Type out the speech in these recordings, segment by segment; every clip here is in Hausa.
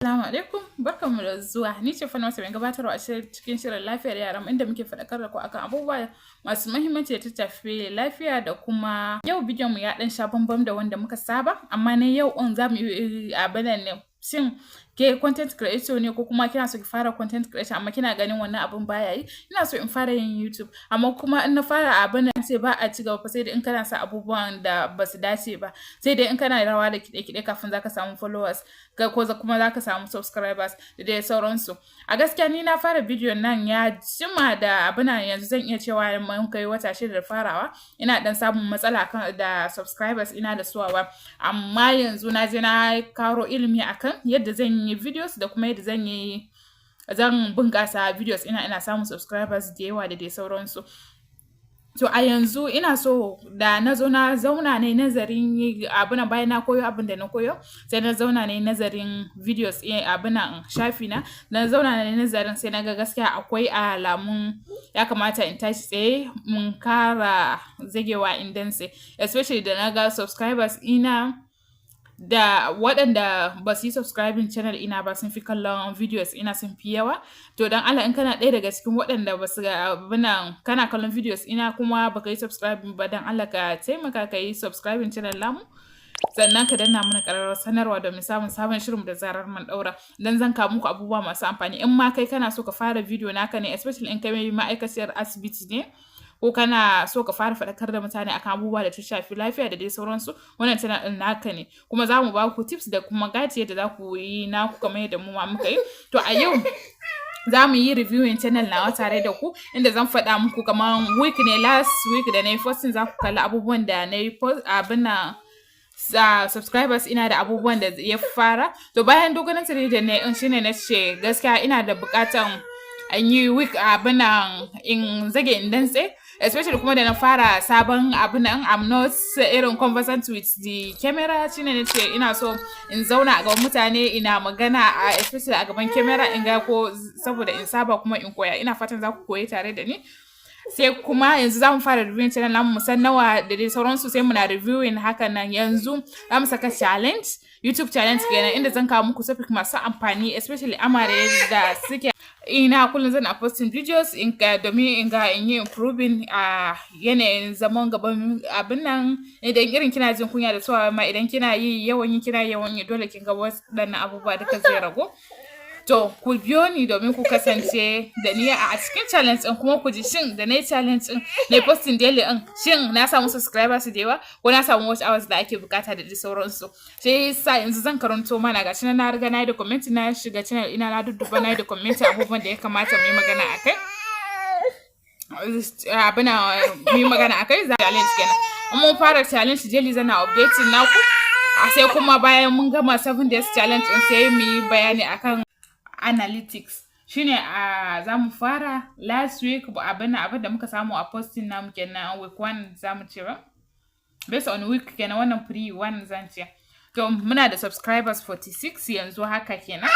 Assalamu alaikum, barkanmu da zuwa. Ni ce Fanna mai gabatarwa a cikin shirin lafiyar yaran inda muke faɗakar da ku akan abubuwa masu muhimmanci da ta shafi lafiya da kuma yau bidiyon mu ya ɗan sha bambam da wanda muka saba, amma na yau za mu yi abin ne. Shin ke content creator ne ko kuma kina so ki fara content creation amma kina ganin wannan abun baya yi? Ina so in fara yin YouTube amma kuma in na fara abin nan sai ba a ci gaba sai dai in kana sa abubuwan da ba su dace ba, sai dai in kana rawa da kiɗe-kiɗe kafin zaka samu followers ko kuma zaka samu subscribers da dai sauransu. A gaskiya ni na fara bidiyon nan ya jima da abin nan, yanzu zan iya cewa mun kai wata 6 da farawa. Ina dan samun matsala da subscribers ina da suwawa, amma yanzu na je na karo ilimi akan yadda zan yi videos da kuma yadda zan bunƙasa videos ina samun subscribers da yawa da dai sauransu. To a yanzu ina so da na zo na zauna ne nazarin abin bayan na koyo abin da na koyo, sai na zauna ne nazarin videos abin nan shafi na zauna ne nazarin sai na ga gaskiya akwai alamun ya kamata in tashi tsaye mun kara zagewa in dantse, especially da na ga subscribers ina da waɗanda ba su yi subscribing channel ina ba sun fi kallon videos ina sun fi yawa. To don Allah in kana ɗaya daga cikin waɗanda ba su ga abin nan kana kallon videos ina kuma baka yi subscribing ba, don Allah ka taimaka ka yi subscribing channel namu, sannan ka danna mana ƙararrawar sanarwa domin samun sabon shirin da zarar mun ɗaura, don zan kawo muku abubuwa masu amfani. In ma kai kana so ka fara video naka ne, especially in kai ma'aikaciyar asibiti ne ko kana so ka fara faɗakar da mutane akan abubuwa da ta shafi lafiya da dai sauransu, wannan channel ɗin naka ne, kuma za mu ba ku tips da kuma guides yadda za ku yi naku kamar yadda mu ma muka yi. To a yau za mu yi reviewing channel nawa tare da ku, inda zan faɗa muku kamar week ne, last week da na yi posting za ku kalli abubuwan da na yi abin nan subscribers ina da abubuwan da ya fara. To bayan dogon tare da na shine na ce gaskiya ina da buƙatan an yi week abin nan in zage in dantse, especially kuma da na fara sabon abin nan I'm not irin conversant with the camera, shine na ce ina so in zauna a gaban mutane ina magana especially a gaban camera in ga ko saboda in saba kuma in koya. Ina fatan za ku koyi tare da ni. Sai kuma yanzu za mu fara reviewing channel namu mu san nawa da dai sauransu, sai muna reviewing hakan nan. Yanzu za mu saka challenge, YouTube challenge kenan, inda zan kawo muku topic masu amfani especially amare da suke ina kullum zan posting videos domin in ga in yi improving a yanayin zaman gaban abin nan. Idan irin kina jin kunya da tsawa ma idan kina yi yawan yi dole kin ga waɗannan abubuwa duka zai ragu. To ku biyo ni domin ku kasance da ni a cikin challenge ɗin, kuma ku ji shin da na yi challenge ɗin na posting daily ɗin shin na samu subscribers da yawa ko na samu watch hours da ake bukata da sauransu. Sai sa yanzu zan karanto mana gashi na riga na yi da comment, na shiga channel ina na dudduba na yi da comment abubuwan da ya kamata mu yi magana akai. Abin mu yi magana akai za challenge kenan. Mun fara challenge daily zana updating naku, sai kuma bayan mun gama 7 days challenge ɗin sai mu yi bayani akan analytics. Shine za mu fara last week abin da muka samu a posting namu kenan week 1 za mu ce ba, based on week kenan, wannan pre 1 zan ce. To muna da subscribers 46 yanzu haka kenan.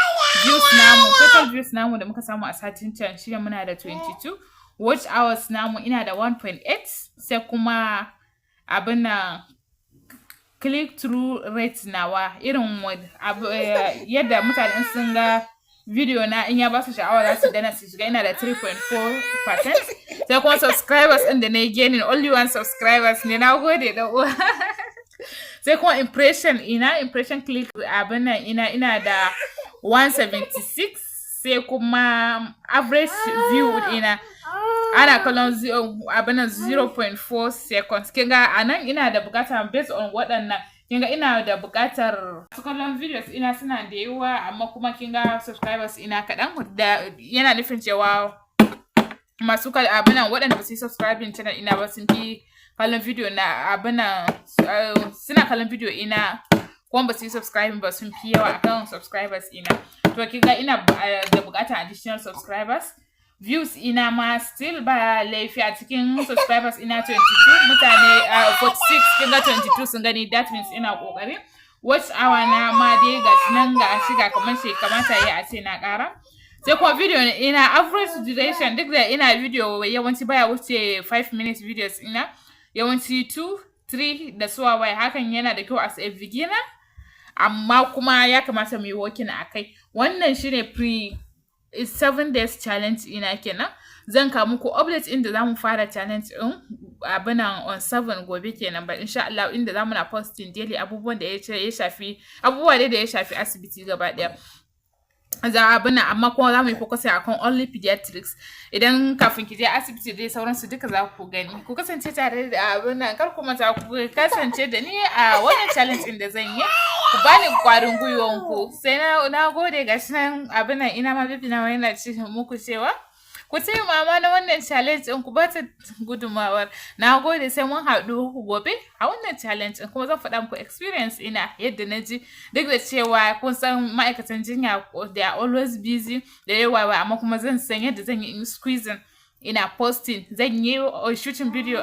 Views namu, total views namu da muka samu a satin can shine muna da 22. Watch hours namu ina da 1.8, sai kuma abin nan click through rate nawa irin yadda mutane sun ga video na in ya ba su sha'awa za su dana su shiga, ina da 3.4%. sai kuma subscribers ɗin da na yi gaining only 1 subscribers ne, na gode da uwa. Sai kuma impression click abin nan ina da 176, sai kuma average view ina ana kallon abin nan 0.4 seconds. Kin ga anan ina da buƙatar based on waɗannan, kinga ina da buƙatar kallon videos ina suna da yawa amma kuma kinga subscribers ina kaɗan, da yana nufin cewa masu abin nan waɗanda ba su yi subscribing channel ina ba sun fi kallon video na abin nan suna kallon video ina kuma ba su yi subscribing ba sun fi yawa akan subscribers ina. To kinga ina da buƙatar additional subscribers. Views ina ma still ba laifi a cikin subscribers ina 22 mutane 46 kinga 22 sun gani, that means ina kokari. Watch hour na ma dai gashi nan ga shiga kamar shi kamata yi a ce na ƙara. Sai kuma video ina average duration, duk da ina video yawanci baya wuce 5 minutes videos ina, yawanci 2-3 da suwa wai, hakan yana da kyau as a beginner. amma kuma ya kamata mu yi working a kai. Wannan shine pre 7 days challenge ina kenan. Zan kawo muku update inda za mu fara challenge ɗin abinan on 7 gobe kenan, but insha Allah inda za mu na posting daily abubuwan da ya shafi abubuwa dai da ya shafi asibiti gaba ɗaya. Za abuna amma kuma za mu yi focusing akan only pediatrics. Idan kafin ki je asibiti dai sauransu duka za ku gani. Ku kasance tare da abunan, kar ku manta ku kasance da ni a wannan challenge ɗin da zan yi. Ku bani ƙwarin gwiwanku. Sai na gode gashi nan abunan ina ma baby na yana ce muku cewa ku ce mama na wannan challenge ɗin ku ba ta gudunmawar. Na gode, sai mun haɗu gobe a wannan challenge ɗin, kuma zan faɗa muku experience ina yadda na ji, duk da cewa kun san ma'aikatan jinya they are always busy da yawa, amma kuma zan san yadda zan yi in squeezing ina posting, zan yi shooting video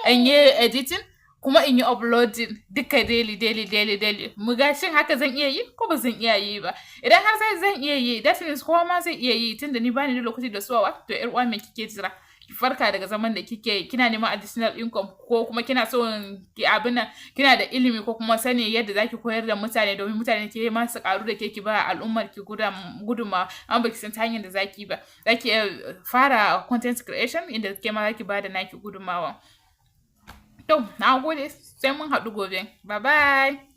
in yi editing kuma in yi uploading duka daily. Mu ga shin haka zan iya yi ko ba zan iya yi ba. Idan har zan iya yi, that means kowa ma zai iya yi, tunda ni bani da lokaci da suwawa. To yar uwa me kike jira? Ki farka daga zaman da kike yi, kina neman additional income ko kuma kina so ki abuna, kina da ilimi ko kuma sani yadda zaki koyar da mutane domin mutane ke ma su karu da ke, ki ba al'ummar ki gudunmawa, amma baki san ta hanyar da zaki ba. Zaki fara content creation inda ke ma zaki ba da naki gudunmawa. To, na gode, sai mun haɗu gobe. Bye bye.